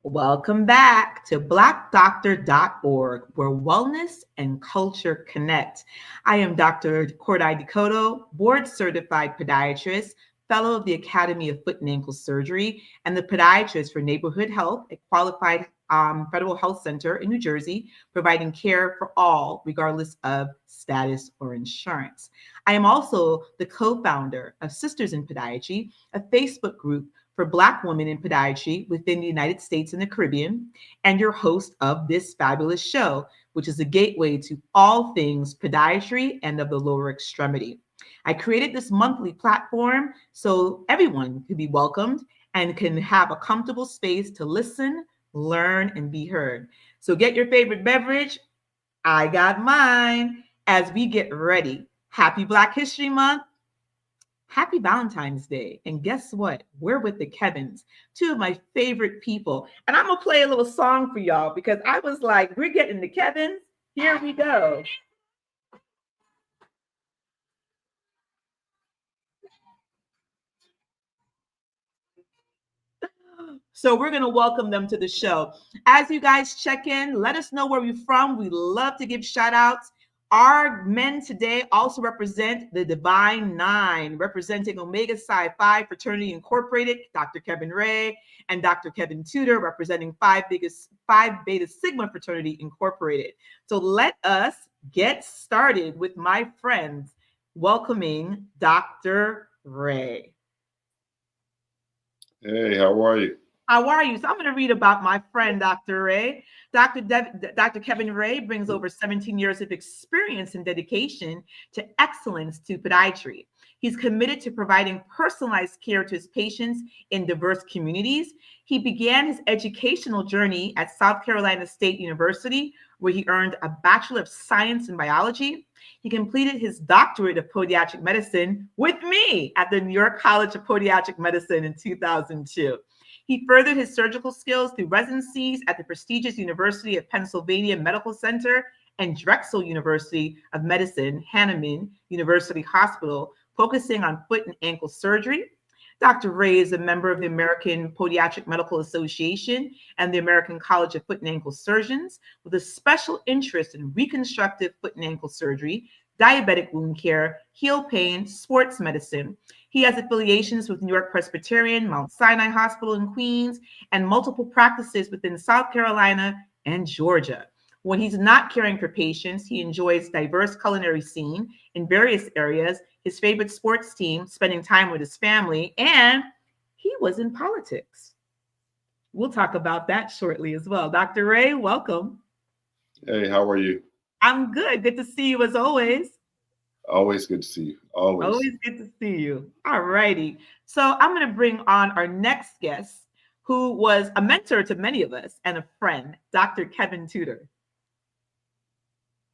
Welcome back to blackdoctor.org, where wellness and culture connect. I am Dr. Cordai Decoto, board certified podiatrist, fellow of the Academy of Foot and Ankle Surgery, and the podiatrist for Neighborhood Health, a qualified federal health center in New Jersey, providing care for all, regardless of status or insurance. I am also the co-founder of Sisters in Podiatry, a Facebook group for Black women in podiatry within the United States and the Caribbean, and your host of this fabulous show, which is a gateway to all things podiatry and of the lower extremity. I created this monthly platform so everyone could be welcomed and can have a comfortable space to listen, learn, and be heard. So get your favorite beverage. I got mine as we get ready. Happy Black History Month. Happy Valentine's Day. And guess what? We're with the Kevins, two of my favorite people. And I'm going to play a little song for y'all because I was like, we're getting the Kevins. Here we go. So we're going to welcome them to the show. As you guys check in, let us know where you're from. We love to give shout outs. Our men today also represent the Divine Nine, representing Omega Psi Phi Fraternity Incorporated, Dr. Kevin Ray, and Dr. Kevin Tudor, representing Phi Beta Sigma Fraternity Incorporated. So let us get started with my friends welcoming Dr. Ray. Hey, how are you? How are you? So I'm going to read about my friend, Dr. Ray. Dr. Kevin Ray brings over 17 years of experience and dedication to excellence to podiatry. He's committed to providing personalized care to his patients in diverse communities. He began his educational journey at South Carolina State University, where he earned a Bachelor of Science in Biology. He completed his doctorate of podiatric medicine with me at the New York College of Podiatric Medicine in 2002. He furthered his surgical skills through residencies at the prestigious University of Pennsylvania Medical Center and Drexel University of Medicine, Hahnemann University Hospital, focusing on foot and ankle surgery. Dr. Ray is a member of the American Podiatric Medical Association and the American College of Foot and Ankle Surgeons, with a special interest in reconstructive foot and ankle surgery, diabetic wound care, heel pain, sports medicine. He has affiliations with New York Presbyterian, Mount Sinai Hospital in Queens, and multiple practices within South Carolina and Georgia. When he's not caring for patients, he enjoys diverse culinary scene in various areas, his favorite sports team, spending time with his family, and he was in politics. We'll talk about that shortly as well. Dr. Ray, welcome. Hey, how are you? I'm good. Good to see you as always. Always good to see you. Always good to see you. All righty. So I'm going to bring on our next guest, who was a mentor to many of us and a friend, Dr. Kevin Tudor.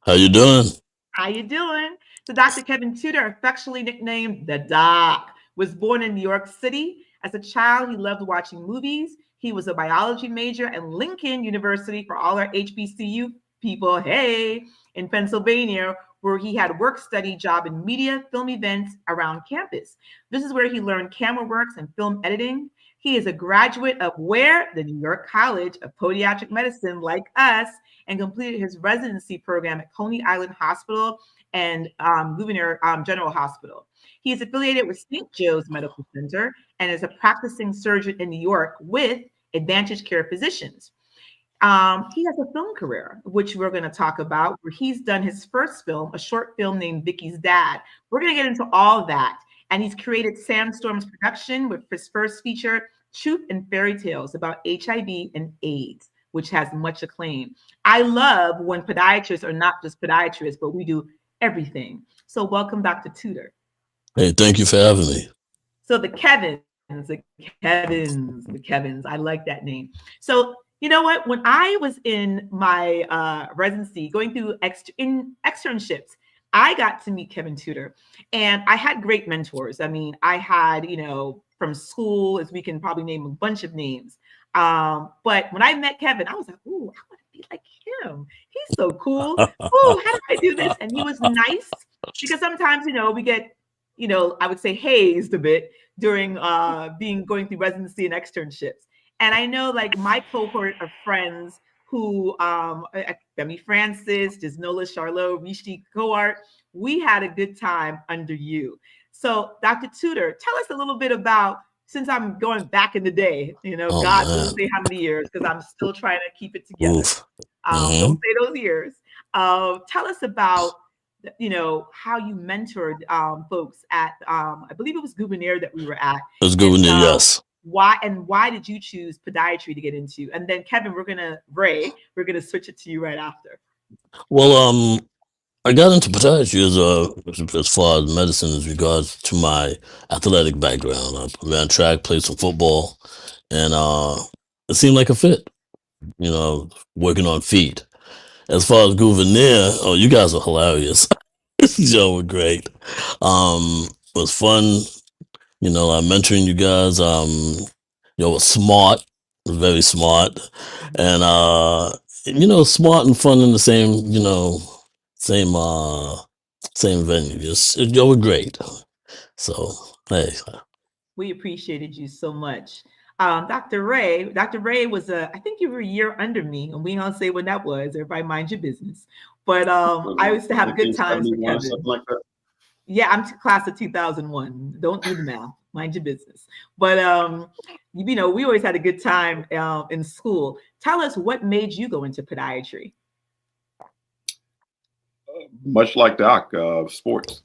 How you doing? How you doing? So Dr. Kevin Tudor, affectionately nicknamed the Doc, was born in New York City. As a child, he loved watching movies. He was a biology major at Lincoln University, for all our HBCU people, hey, in Pennsylvania, where he had work-study job in media, film events around campus. This is where he learned camera works and film editing. He is a graduate of where? The New York College of Podiatric Medicine, like us, and completed his residency program at Coney Island Hospital and Gouverneur General Hospital. He is affiliated with St. Joe's Medical Center and is a practicing surgeon in New York with Advantage Care Physicians. He has a film career, which we're going to talk about, where he's done his first film, a short film named Vicky's Dad. We're going to get into all that. And he's created Sandstorm's production with his first feature, Truth and Fairy Tales, about HIV and AIDS, which has much acclaim. I love when podiatrists are not just podiatrists, but we do everything. So welcome, Dr. Tudor. Hey, thank you for having me. So the Kevins. I like that name. So you know what? When I was in my residency, going through externships, I got to meet Kevin Tudor, and I had great mentors. I mean, I had, from school, as we can probably name a bunch of names. But when I met Kevin, I was like, ooh, I want to be like him. He's so cool. Ooh, how do I do this? And he was nice, because sometimes, we get, I would say hazed a bit during going through residency and externships. And I know like my cohort of friends who Femi Francis, Disnola Charlot, Rishi Coart, we had a good time under you. So Dr. Tudor, tell us a little bit about, since I'm going back in the day, Oh God man. won't say how many years because I'm still trying to keep it together. Oof. Don't say those years. Tell us about, how you mentored folks at, I believe it was Gouverneur that we were at. It's And good news, yes. why did you choose podiatry to get into? And then Kevin, we're gonna switch it to you right after. Well, I got into podiatry as far as medicine as regards to my athletic background. I ran track, played some football, and it seemed like a fit. Working on feet. As far as Gouverneur, oh, you guys are hilarious. Y'all were great. It was fun. I'm mentoring you guys. Was smart, very smart, and smart and fun in the same, same same venue. Just you were great. So hey, We appreciated you so much. Dr. Ray was I think you were a year under me, and we don't say when that was. Everybody mind your business. But I used to have good times with Kevin. Something like that. Yeah, I'm class of 2001. Don't do the math. Mind your business. But we always had a good time in school. Tell us what made you go into podiatry. Much like Doc, sports.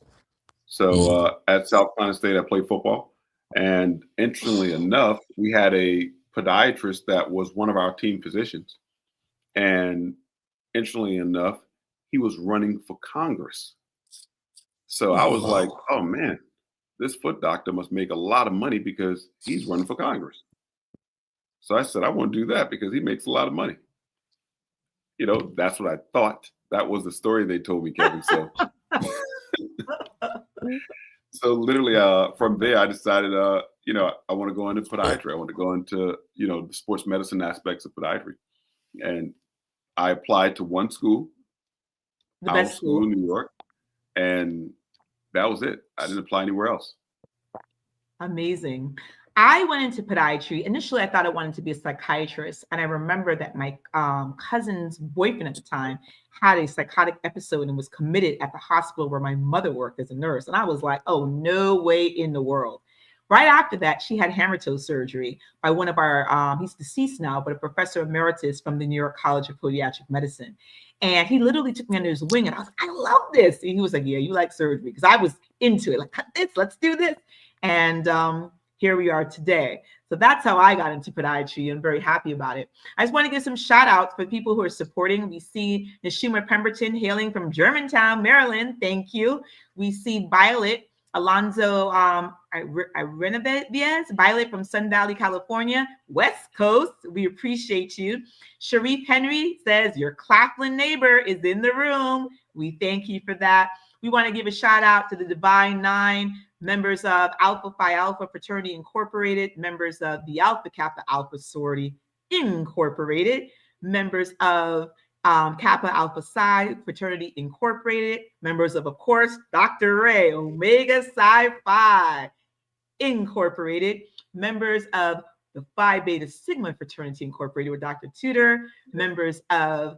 So at South Carolina State, I played football. And interestingly enough, we had a podiatrist that was one of our team physicians. And interestingly enough, he was running for Congress. So I was like, oh man, this foot doctor must make a lot of money because he's running for Congress. So I said, I want to do that because he makes a lot of money. That's what I thought. That was the story they told me, Kevin. So, so literally from there, I decided, I want to go into podiatry. I want to go into, the sports medicine aspects of podiatry. And I applied to one school, the best school in New York. And that was it. I didn't apply anywhere else. Amazing. I went into podiatry. Initially, I thought I wanted to be a psychiatrist. And I remember that my cousin's boyfriend at the time had a psychotic episode and was committed at the hospital where my mother worked as a nurse. And I was like, oh, no way in the world. Right after that, she had hammer toe surgery by one of our, he's deceased now, but a professor emeritus from the New York College of Podiatric Medicine. And he literally took me under his wing and I was like, I love this. And he was like, yeah, you like surgery. Because I was into it, like, cut this, let's do this. And here we are today. So that's how I got into podiatry. I'm very happy about it. I just want to give some shout outs for people who are supporting. We see Nishima Pemberton hailing from Germantown, Maryland. Thank you. We see Violet Alonzo Irenovez, Violet from Sun Valley, California, West Coast. We appreciate you. Sharif Henry says, your Claflin neighbor is in the room. We thank you for that. We want to give a shout out to the Divine Nine, members of Alpha Phi Alpha Fraternity Incorporated, members of the Alpha Kappa Alpha Sorority Incorporated, members of Kappa Alpha Psi Fraternity Incorporated, members of course, Dr. Ray, Omega Psi Phi Incorporated, members of the Phi Beta Sigma Fraternity Incorporated with Dr. Tudor, members of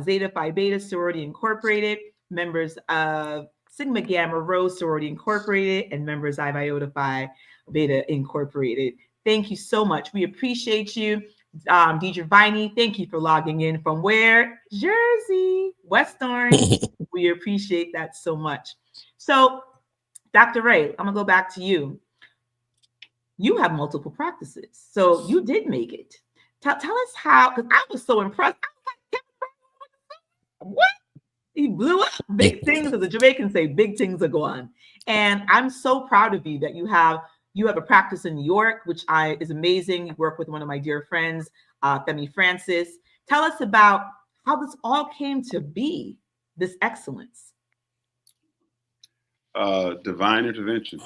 Zeta Phi Beta Sorority Incorporated, members of Sigma Gamma Rho Sorority Incorporated, and members of Iota Phi Beta Incorporated. Thank you so much. We appreciate you. Deidre Viney, thank you for logging in from where? Jersey, West Orange. We appreciate that so much. So, Dr. Ray, I'm going to go back to you. You have multiple practices. So you did make it. Tell us how, because I was so impressed. I was like, what? He blew up. Big things, as the Jamaicans say, big things are going. And I'm so proud of you that you have a practice in New York, which is amazing. You work with one of my dear friends, Femi Francis. Tell us about how this all came to be, this excellence. Divine intervention.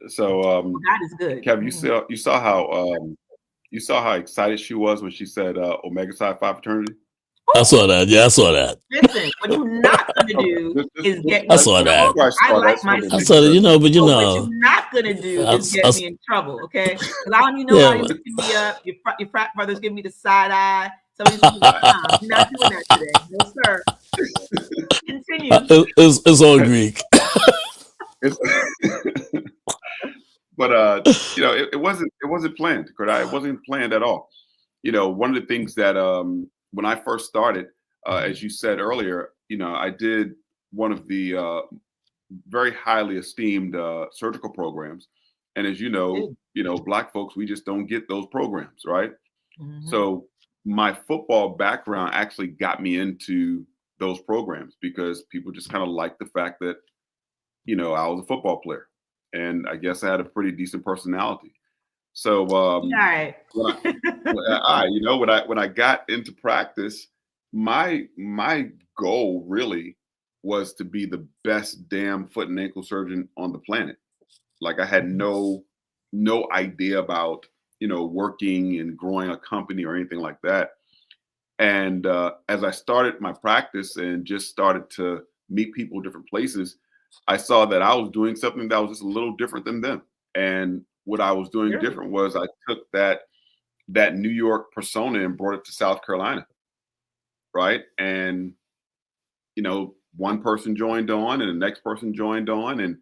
So that is good. Kevin, you saw how excited she was when she said Omega Psi Phi fraternity. I saw that. Yeah, I saw that. Listen, when you knocked gonna do is get I me in saw that. trouble. Before I I start, I like just my wanted to I make saw that, sure. but but what you're not gonna do I, is get I, me in trouble, okay? Because I don't even know yeah, how you looking me up. Your frat brothers give me the side eye. Some of these people, we're not doing that today. No, sir. Continue. it's all Greek. It's, but it wasn't planned, Kurt. It wasn't planned at all. One of the things that when I first started, as you said earlier, I did one of the very highly esteemed surgical programs, and as Black folks, we just don't get those programs, right? Mhm. So my football background actually got me into those programs because people just kind of liked the fact that I was a football player, and I guess I had a pretty decent personality. So All right. when when I got into practice, my goal really was to be the best damn foot and ankle surgeon on the planet. Like I had no idea about working and growing a company or anything like that. And as I started my practice and just started to meet people different places, I saw that I was doing something that was just a little different than them. And what I was doing Really? different was I took that New York persona and brought it to South Carolina, right? And one person joined on, and the next person joined on, and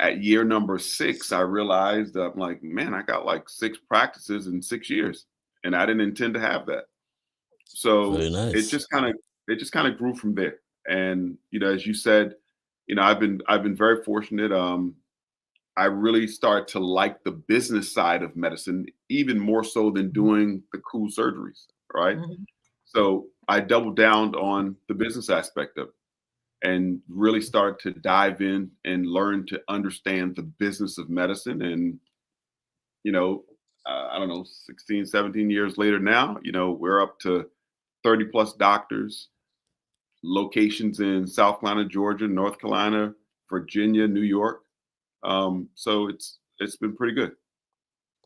at year number 6, I realized that I'm like, man, I got like 6 practices in 6 years, and I didn't intend to have that. So Very nice. it just kind of grew from there. And as you said, I've been very fortunate. I really started to like the business side of medicine even more so than doing the cool surgeries, right? Mhm. So I doubled down on the business aspect of it and really started to dive in and learn to understand the business of medicine. And, I don't know, 16, 17 years later now, we're up to 30 plus doctors, locations in South Carolina, Georgia, North Carolina, Virginia, New York. So it's been pretty good.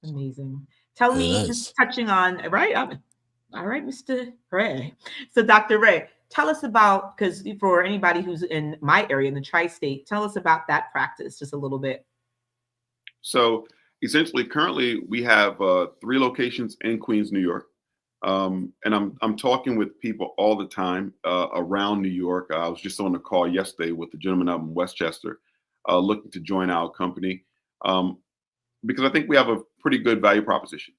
Amazing. Tell Very me, just nice. touching on, right? All right, Mr. Ray. So, Dr. Ray, tell us about, because for anybody who's in my area, in the tri-state, tell us about that practice just a little bit. So essentially, currently we have 3 locations in Queens, New York. And I'm talking with people all the time around New York. I was just on a call yesterday with the gentleman out in Westchester, looking to join our company um, because I think we have a pretty good value proposition.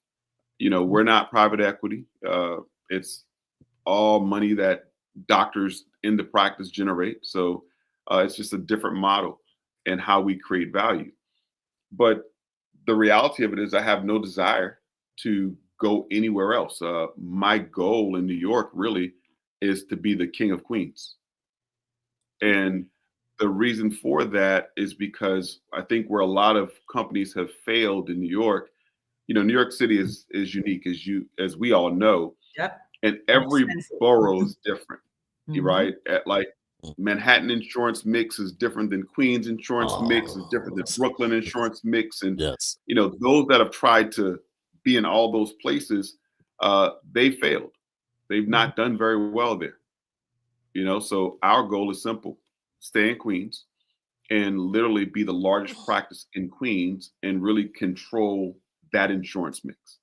We're not private equity. It's all money that doctors in the practice generate. So it's just a different model and how we create value. But the reality of it is, I have no desire to go anywhere else. My goal in New York really is to be the king of Queens. And the reason for that is because I think where a lot of companies have failed in New York, New York City is unique, as we all know, Yep. and And every expensive. borough is different, Mhm. right? Like Manhattan insurance mix is different than Queens insurance mix, is different than Oh, Brooklyn insurance mix, and yes. those that have tried to be in all those places, they failed. They've Mhm. not done very well there. So our goal is simple: stay in Queens and literally be the largest practice in Queens and really control that insurance mix.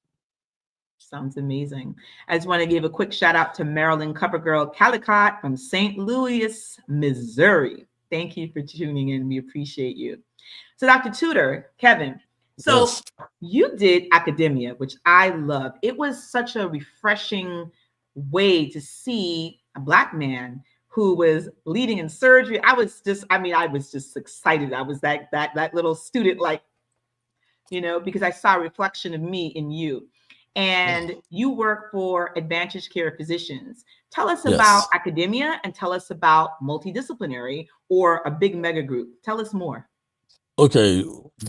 Sounds amazing. I just want to give a quick shout out to Marilyn Covergirl Calicott from St. Louis, Missouri. Thank you for tuning in. We appreciate you. So, Dr. Tudor, Kevin, so Yes. you did academia, which I love. It was such a refreshing way to see a Black man who was leading in surgery. I was just excited. I was that little student, like, because I saw a reflection of me in you. And you work for Advantage Care Physicians. Tell us about Yes. academia and tell us about multidisciplinary or a big mega group. Tell us more. Okay.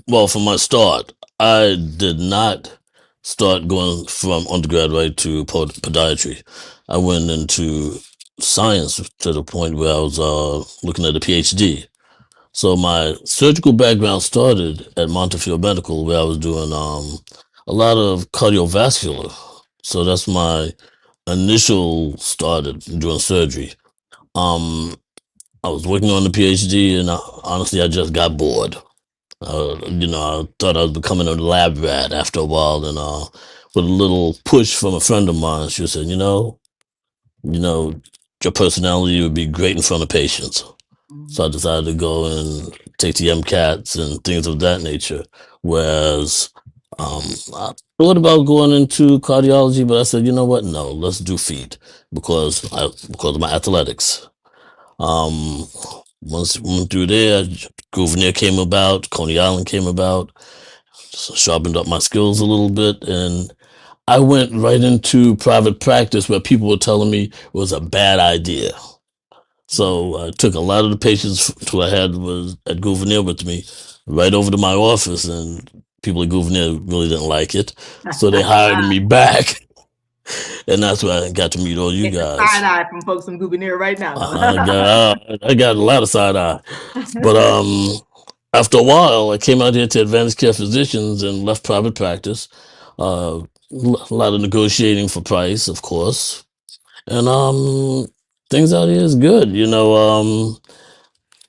Well, from my start, I did not start going from undergrad right to podiatry. I went into science to the point where I was looking at a PhD. So my surgical background started at Montefiore Medical, where I was doing a lot of cardiovascular. So that's my initial start at doing surgery. Um, I was working on the PhD, and honestly, I just got bored. I thought I was becoming a lab rat after a while, and with a little push from a friend of mine, she said, you know, your personality would be great in front of patients. So I decided to go and take the MCATs and things of that nature. Whereas I thought about going into cardiology, but I said, you know what? No, let's do feet because of my athletics. Um, Once went through there, Gouverneur came about, Coney Island came about, so sharpened up my skills a little bit, and I went right into private practice where people were telling me it was a bad idea. So I took a lot of the patients who I had was at Gouverneur with me right over to my office, and people at Gouverneur really didn't like it, so they hired me back, and that's where I got to meet all you Getting a side guys. eye from folks from Gouverneur right now. I got a lot of side eye, but after a while, I came out here to Advanced Care Physicians and left private practice. A lot of negotiating for price, of course, and things out here is good.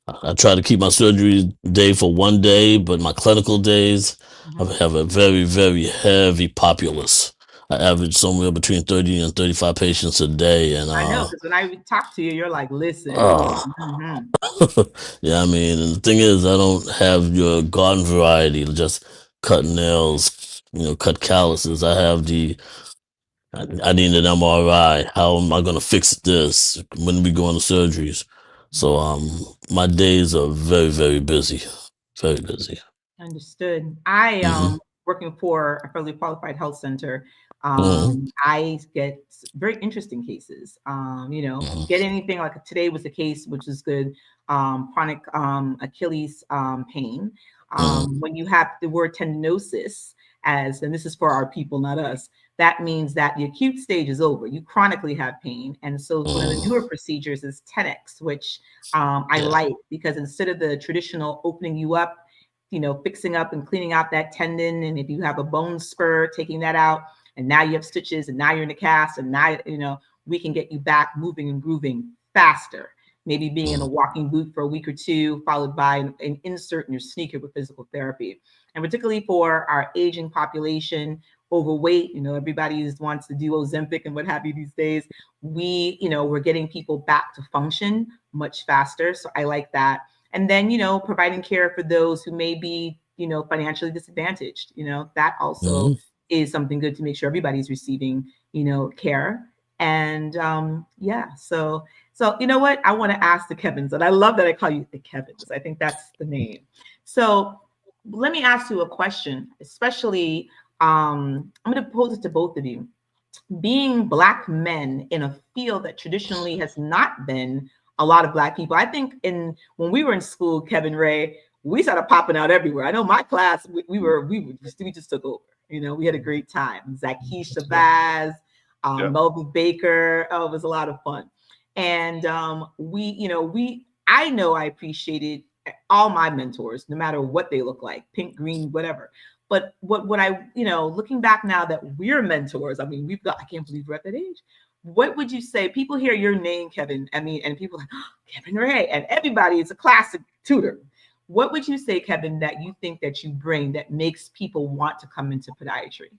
I try to keep my surgery day for one day, but my clinical days, I have a very, very heavy populace. I average somewhere between 30 and 35 patients a day, and I know, because when I talk to you, you're like, listen. uh, yeah, I mean, and the thing is, I don't have your garden variety, just cut nails, cut calluses. I need an MRI. How am I going to fix this when we go into surgeries? So, my days are very, very busy, very busy. Understood. I Hmm. working for a federally qualified health center. Hmm. I get very interesting cases. Get anything like today was a case which is good. Chronic Achilles pain. Hmm. When you have the word tendinosis, and this is for our people, not us, that means that the acute stage is over. You chronically have pain, and so one of the Hmm. newer procedures is 10x, which I Yeah. like because instead of the traditional opening you up, fixing up and cleaning out that tendon. And if you have a bone spur, taking that out, and now you have stitches, and now you're in a cast, and now, we can get you back moving and grooving faster. Maybe being in a Hmm. walking boot for a week or two, followed by an insert in your sneaker with physical therapy. And particularly for our aging population, overweight, everybody wants to do Ozempic and what have you these days. We're getting people back to function much faster. So I like that. And then, providing care for those who may be, financially disadvantaged. That also Hmm. is something good to make sure everybody's receiving, care. And yeah, so you know what? I want to ask the Kevins, and I love that I call you the Kevins. I think that's the name. So let me ask you a question, especially I'm going to pose it to both of you. Being Black men in a field that traditionally has not been a lot of Black people. I think when we were in school, Kevin Ray, we started popping out everywhere. I know my class, we just took over. We had a great time. Zackeesh Shabazz, Yeah. Melvin Baker. Oh, it was a lot of fun. And I know I appreciated all my mentors, no matter what they look like, pink, green, whatever. But what I, looking back now that we're mentors, I mean, I can't believe we're at that age. What would you say? People hear your name, Kevin. I mean, and people are like, oh, Kevin Ray, and everybody is a classic tutor. What would you say, Kevin, that you think that you bring that makes people want to come into podiatry?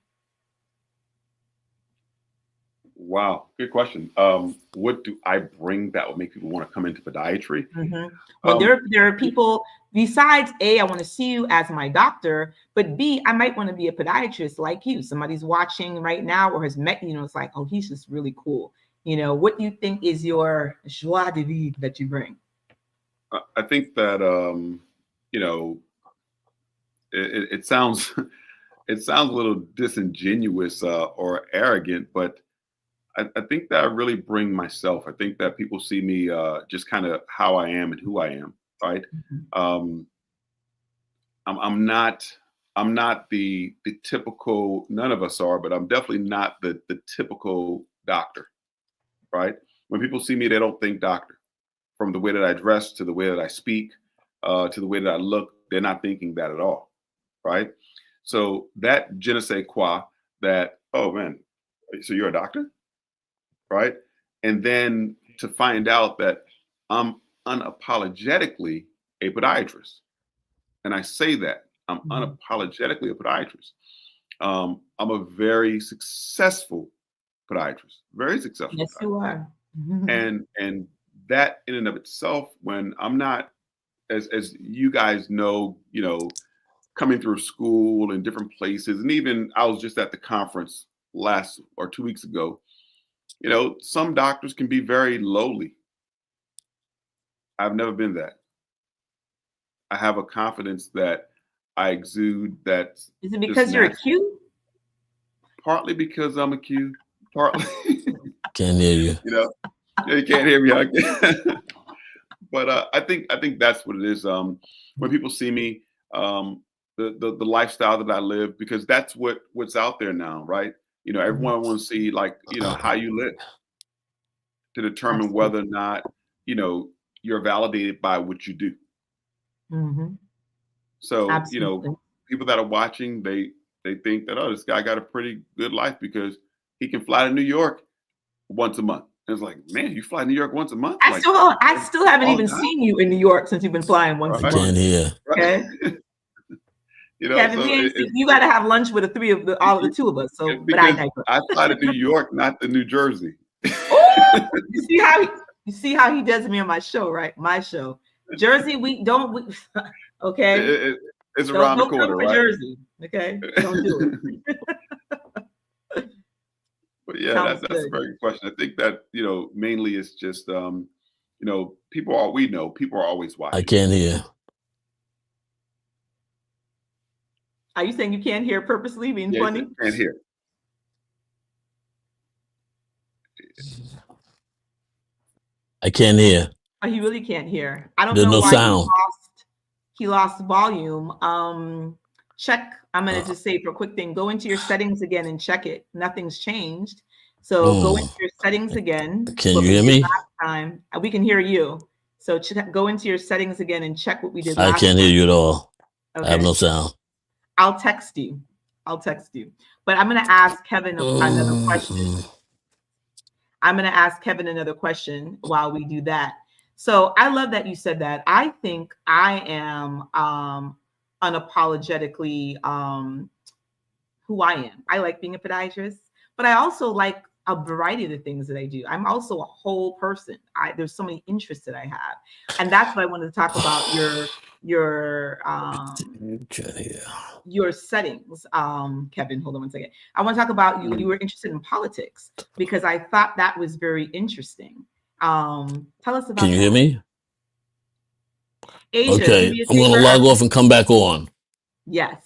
Wow, good question. What do I bring that would make people want to come into podiatry? When Um, there are people besides A, I want to see you as my doctor, but B, I might want to be a podiatrist like you. Somebody's watching right now or has met you, it's like, oh, he's just really cool. What do you think is your joie de vivre that you bring? I think that you know it sounds it sounds a little disingenuous or arrogant, but I think that I really bring myself. I think that people see me just kind of how I am and who I am, right? Mhm. Um, I'm not the typical. None of us are, but I'm definitely not the typical doctor, right? When people see me, they don't think doctor. From the way that I dress to the way that I speak, to the way that I look, they're not thinking that at all, right? So that je ne sais quoi, that, oh man, so you're a doctor, right? And then to find out that I'm unapologetically a podiatrist. And I say that I'm unapologetically a podiatrist. I'm a very successful podiatrist, very successful. Yes, you are. And that in and of itself, when I'm not, as you guys know, coming through school in different places, and even I was just at the conference last or 2 weeks ago. Some doctors can be very lowly. I've never been that. I have a confidence that I exude that. Is it because you're acute? Partly because I'm acute. Partly. Can't hear you. You can't hear me. But I think that's what it is. When people see me, the lifestyle that I live, because that's what's out there now, right? Everyone wants to see how you live to determine whether or not you're validated by what you do. So Absolutely. People that are watching, they think that, oh, this guy got a pretty good life because he can fly to New York once a month. And it's like, man, you fly to New York once a month? I still haven't even seen you in New York since you've been flying once a month. Can't hear. Okay. Kevin, you got to have lunch with all of the two of us. So, but I fly to New York, not to New Jersey. You see how he does me on my show, right? My show, Jersey. Okay. It's around the corner, right? Jersey, okay. Don't do it. But yeah, that's a very good question. I think that mainly it's just people are always watching. I can't hear. Are you saying you can't hear purposely being funny? Can't hear. I can't hear. Oh, he really can't hear. I don't There's know no why sound. he lost volume. Check. I'm gonna just say for a quick thing. Go into your settings again and check it. Nothing's changed. So go into your settings again. Can you hear me? Last time we can hear you. So go into your settings again and check what we did last time. I can't hear you at all. Okay. I have no sound. I'll text you. But I'm gonna ask Kevin another question. I'm gonna ask Kevin another question while we do that. So I love that you said that. I think I am unapologetically who I am. I like being a podiatrist, but I also like a variety of the things that I do. I'm also a whole person. There's so many interests that I have, and that's what I wanted to talk about. Your settings, Kevin. Hold on one second. I want to talk about you. You were interested in politics because I thought that was very interesting. Tell us about. Can you hear me? Asia, okay, I'm going to log off and come back on. Yes.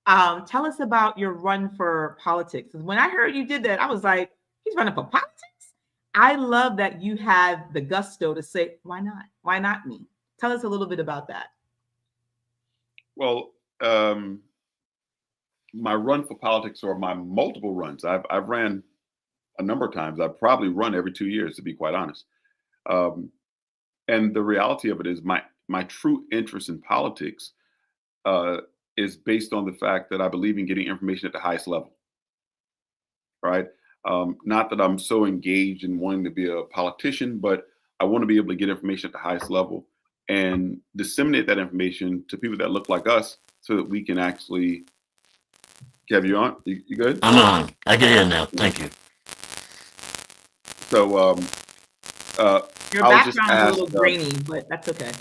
Tell us about your run for politics. When I heard you did that, I was like, he's running for politics? I love that you had the gusto to say, why not? Why not me? Tell us a little bit about that. Well, my run for politics, or my multiple runs, I've ran a number of times. I've probably run every 2 years, to be quite honest. And the reality of it is my true interest in politics is based on the fact that I believe in getting information at the highest level, right? Not that I'm so engaged in wanting to be a politician, but I want to be able to get information at the highest level and disseminate that information to people that look like us so that we can actually. Kev, you on? You good? I'm on. I can hear now. Thank you. So, your background is a little grainy, but that's okay.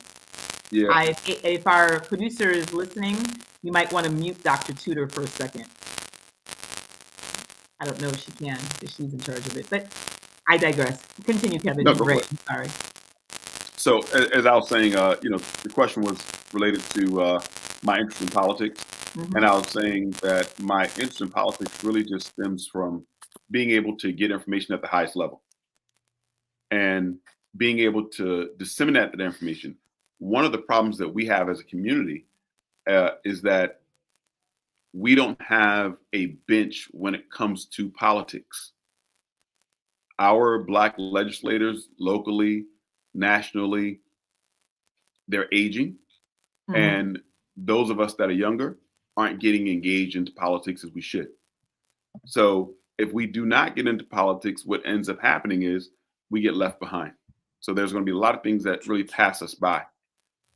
Yeah. If our producer is listening, you might want to mute Dr. Tudor for a second. I don't know if she can, because she's in charge of it, but I digress. Continue, Kevin. No, Great. Sorry. So, as I was saying, the question was related to my interest in politics. Mm-hmm. And I was saying that my interest in politics really just stems from being able to get information at the highest level and being able to disseminate that information. One of the problems that we have as a community is that we don't have a bench when it comes to politics. Our Black legislators locally, nationally, they're aging. Mm-hmm. And those of us that are younger aren't getting engaged into politics as we should. So if we do not get into politics, what ends up happening is we get left behind. So there's going to be a lot of things that really pass us by,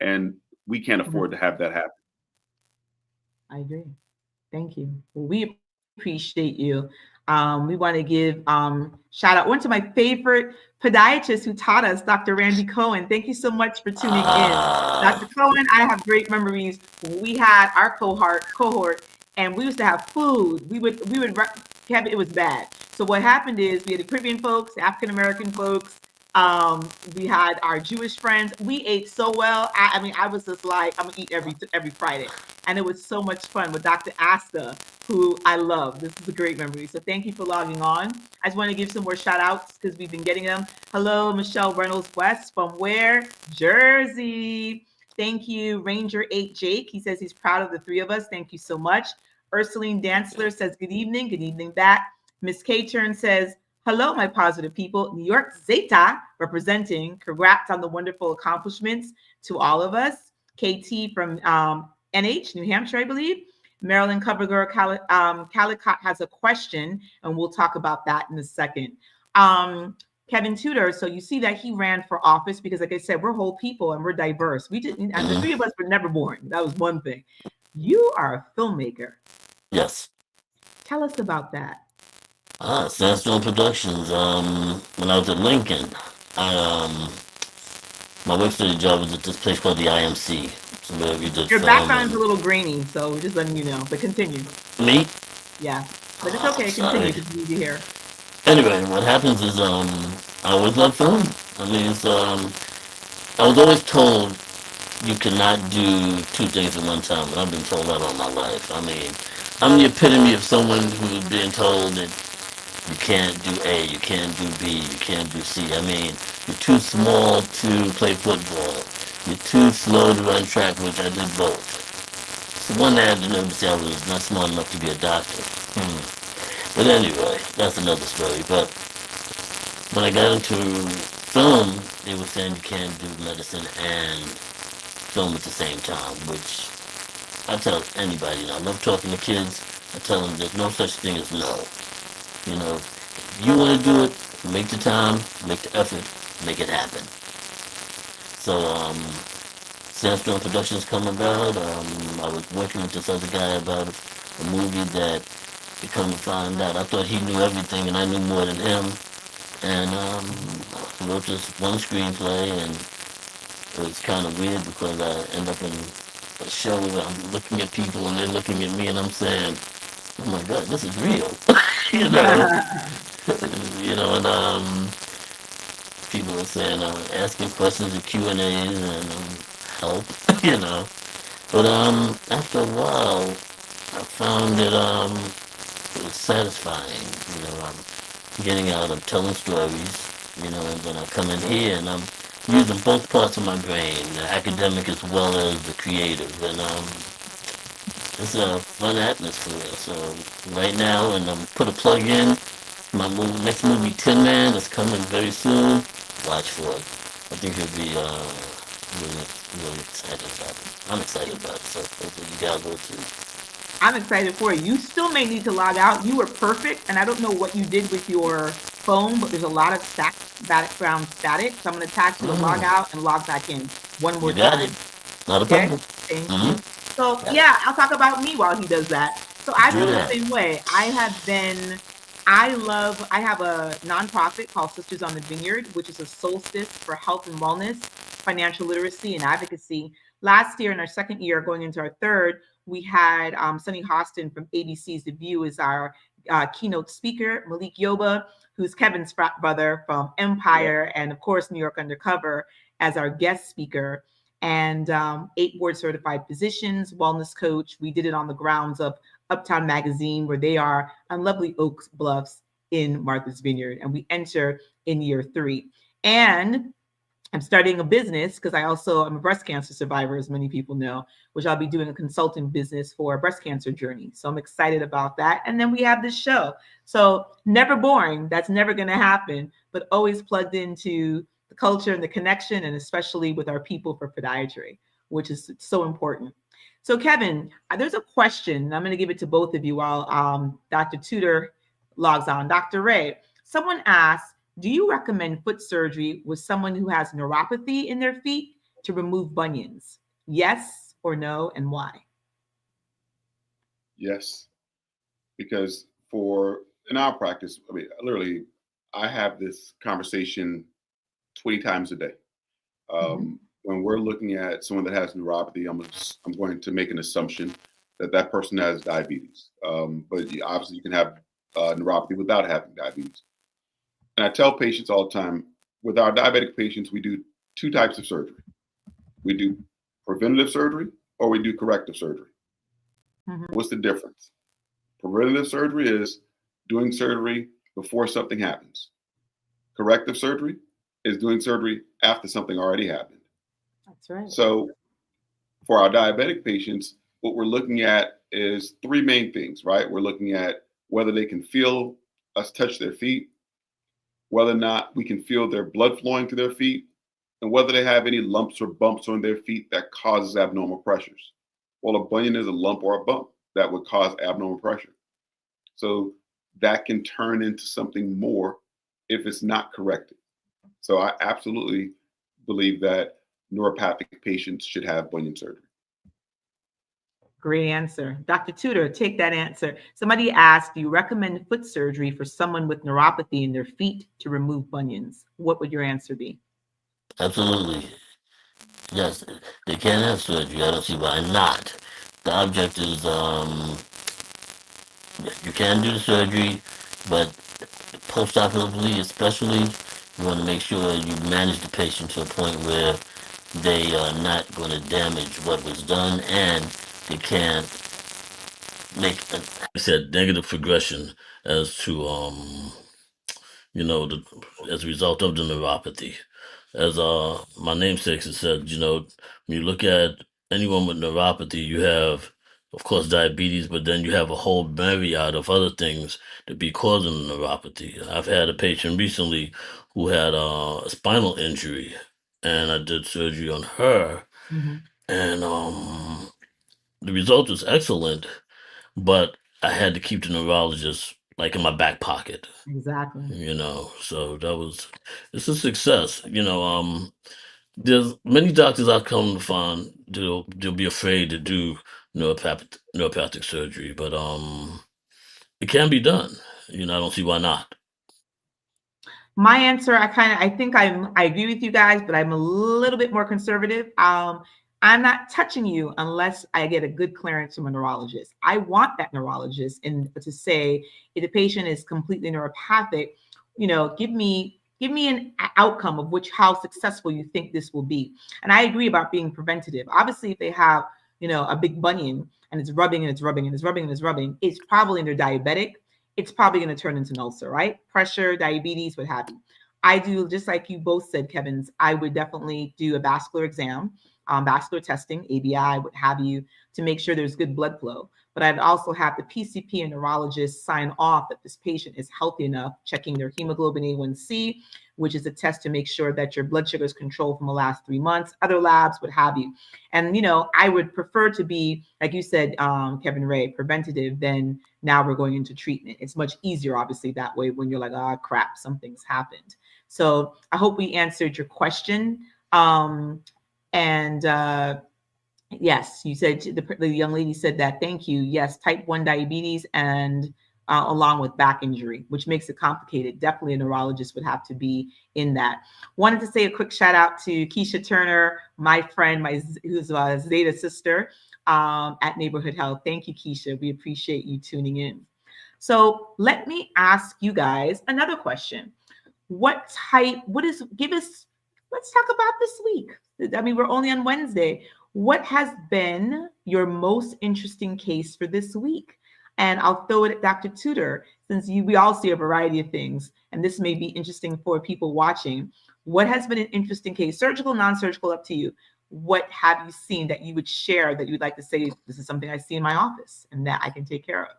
and we can't afford to have that happen. I agree. Thank you. Well, we appreciate you. We want to give shout out one to my favorite podiatrist who taught us, Dr. Randy Cohen. Thank you so much for tuning in. Dr. Cohen, I have great memories. We had our cohort, and we used to have food. We would have it was bad. So what happened is we had the Caribbean folks, African American folks. We had our Jewish friends. We ate so well. I mean, I was just like, I'm gonna eat every Friday, and it was so much fun with Dr. Asta, who I love. This is a great memory. So thank you for logging on. I just want to give some more shout outs because we've been getting them. Hello, Michelle Reynolds West from where? Jersey. Thank you, Ranger 8 Jake. He says he's proud of the three of us. Thank you so much. Ursuline Dantzler says good evening. Good evening back. Miss K Turn says, hello, my positive people. New York Zeta representing. Congrats on the wonderful accomplishments to all of us. KT from NH, New Hampshire, I believe. Maryland Cover Girl Calicott has a question, and we'll talk about that in a second. Kevin Tudor, so you see that he ran for office because, like I said, we're whole people and we're diverse. We didn't, and the three of us were never boring. That was one thing. You are a filmmaker. Yes. Tell us about that. Sandstone Productions. When I was at Lincoln, my work study job was at this place called the IMC. So where we did Your film background's and- a little grainy, so we're just letting you know. But continue. Me? Yeah, but it's okay. Continue because we need to hear. Anyway, what happens is I always love film. I mean, it's I was always told you cannot do two things at one time, and I've been told that all my life. I mean, I'm the epitome of someone who's being told that you can't do A, you can't do B, you can't do C. I mean, you're too small to play football. You're too slow to run track, which I did both. So one day I had the nerve to say I was not smart enough to be a doctor. But anyway, that's another story. But when I got into film, they were saying you can't do medicine and film at the same time, which I tell anybody, I love talking to kids. I tell them there's no such thing as no. You know, if you want to do it, make the time, make the effort, make it happen. So, Sandstone Productions come about. I was working with this other guy about a movie that you come to find out, I thought he knew everything and I knew more than him. And I wrote this one screenplay, and it was kind of weird because I end up in a show where I'm looking at people and they're looking at me and I'm saying, oh my God, this is real. you know, and people are saying, asking questions at Q&As and help, you know. But after a while, I found that it was satisfying, I'm getting out, I'm telling stories, and then I come in here and I'm using both parts of my brain, the academic as well as the creative, and it's a fun atmosphere. So right now, and I'm put a plug in, my next movie, Tin Man, is coming very soon. Watch for it. I think you'll be really excited about it. I'm excited about it, so hopefully you guys will too. I'm excited for you. You still may need to log out. You were perfect, and I don't know what you did with your phone, but there's a lot of background static. So I'm going to task you to log out and log back in one more You got time. it. Not a problem. Thank you. So yeah, I'll talk about me while he does that. So I feel the same way. I have a nonprofit called Sisters on the Vineyard, which is a solstice for health and wellness, financial literacy, and advocacy. Last year, in our second year, going into our third, we had Sunny Hostin from ABC's The View as our keynote speaker, Malik Yoba, who's Kevin's frat brother from Empire, and of course, New York Undercover, as our guest speaker, and 8 board certified physicians, wellness coach. We did it on the grounds of Uptown Magazine, where they are on lovely Oak Bluffs in Martha's Vineyard, and we enter in year 3. And I'm starting a business because I'm a breast cancer survivor, as many people know, which I'll be doing a consulting business for a breast cancer journey. So I'm excited about that. And then we have this show. So never boring. That's never going to happen, but always plugged into the culture and the connection, and especially with our people for podiatry, which is so important. So Kevin, there's a question. I'm going to give it to both of you while Dr. Tudor logs on. Dr. Ray, someone asked, Do you recommend foot surgery with someone who has neuropathy in their feet to remove bunions? Yes or no, and why? Yes, because for in our practice, I mean, literally, I have this conversation 20 times a day. Mhm. When we're looking at someone that has neuropathy, I'm going to make an assumption that that person has diabetes. But obviously, you can have neuropathy without having diabetes. And I tell patients all the time, with our diabetic patients, we do two types of surgery. We do preventative surgery or we do corrective surgery. Mhm. What's the difference? Preventative surgery is doing surgery before something happens. Corrective surgery is doing surgery after something already happened. That's right. So for our diabetic patients, what we're looking at is three main things, right? We're looking at whether they can feel us touch their feet, whether or not we can feel their blood flowing to their feet, and whether they have any lumps or bumps on their feet that causes abnormal pressures. Well, a bunion is a lump or a bump that would cause abnormal pressure. So that can turn into something more if it's not corrected. So I absolutely believe that neuropathic patients should have bunion surgery. Great answer. Dr. Tudor, take that answer. Somebody asked, do you recommend foot surgery for someone with neuropathy in their feet to remove bunions? What would your answer be? Absolutely. Yes, they can have surgery. I don't see why not. The object is you can do the surgery, but post-operatively, especially, you want to make sure you manage the patient to a point where they are not going to damage what was done, and they can't make, like I said, negative progression as to the as a result of the neuropathy. As my namesake has said, when you look at anyone with neuropathy, you have, of course, diabetes, but then you have a whole myriad of other things that be causing the neuropathy. I've had a patient recently who had a spinal injury, and I did surgery on her, Mhm. and the result was excellent, but I had to keep the neurologist like in my back pocket, Exactly. so it's a success. There's many doctors I've come to find they'll be afraid to do neuropathic surgery, but it can be done. I don't see why not. My answer, I think I agree with you guys, but I'm a little bit more conservative. I'm not touching you unless I get a good clearance from a neurologist. I want that neurologist and to say if the patient is completely neuropathic, give me an outcome of which how successful you think this will be. And I agree about being preventative. Obviously, if they have a big bunion and it's rubbing and it's rubbing and it's rubbing and it's rubbing, it's probably they're diabetic. It's probably going to turn into an ulcer, right? Pressure, diabetes, what have you. I do, just like you both said, Kevin's, I would definitely do a vascular exam, vascular testing, ABI, what have you, to make sure there's good blood flow. But I'd also have the PCP and neurologist sign off that this patient is healthy enough, checking their hemoglobin A1C, which is a test to make sure that your blood sugar is controlled from the last 3 months, other labs, what have you. And, I would prefer to be, like you said, Kevin Ray, preventative than now we're going into treatment. It's much easier, obviously, that way when you're like, oh, crap, something's happened. So I hope we answered your question. And yes, you said the young lady said that. Thank you. Yes, type 1 diabetes and along with back injury, which makes it complicated. Definitely a neurologist would have to be in that. Wanted to say a quick shout out to Keisha Turner, my friend, who's a Zeta sister at Neighborhood Health. Thank you, Keisha. We appreciate you tuning in. So let me ask you guys another question. Let's talk about this week. I mean, we're only on Wednesday. What has been your most interesting case for this week? And I'll throw it at Dr. Tudor, since we all see a variety of things, and this may be interesting for people watching. What has been an interesting case, surgical, non-surgical, up to you? What have you seen that you would share that you'd like to say, this is something I see in my office and that I can take care of?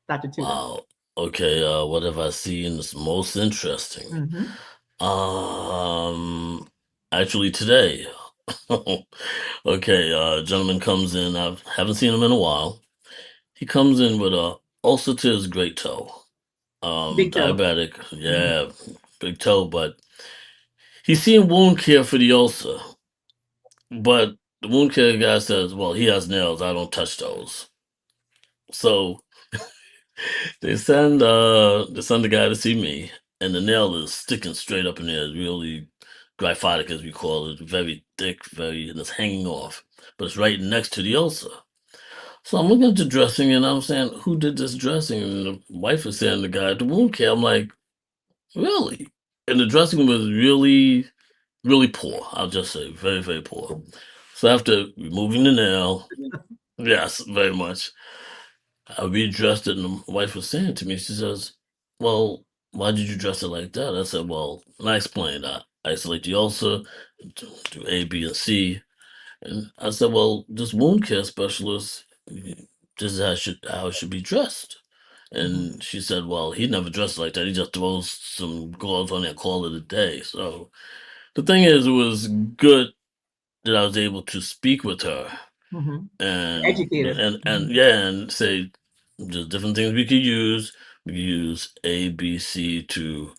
Dr. Tudor. Wow. Okay. What have I seen that's most interesting? Mhm. Actually today. Okay. Gentleman comes in. I haven't seen him in a while. He comes in with a ulcer to his great toe. Big toe. Diabetic. Mhm. Yeah. big toe, but he's seeing wound care for the ulcer. But the wound care guy says, well, he has nails. I don't touch those. So they send the guy to see me, and the nail is sticking straight up in there. It's really graphitic, as we call it, very thick, and it's hanging off. But it's right next to the ulcer. So I'm looking at the dressing, and I'm saying, who did this dressing? And the wife is saying, the guy at the wound care. I'm like, really? And the dressing was really, really poor. I'll just say, very, very poor. So after removing the nail, yes, very much. I redressed it, and the wife was saying to me, she says, well, why did you dress it like that? I said, well, and I explained, I isolate the ulcer, do A, B, and C. And I said, well, this wound care specialist, this is how it should be dressed. And she said, well, he never dressed like that. He just throws some gauze on there and call it a day. So the thing is, it was good that I was able to speak with her and Educator. and say there's different things we could use. We could use A, B, C to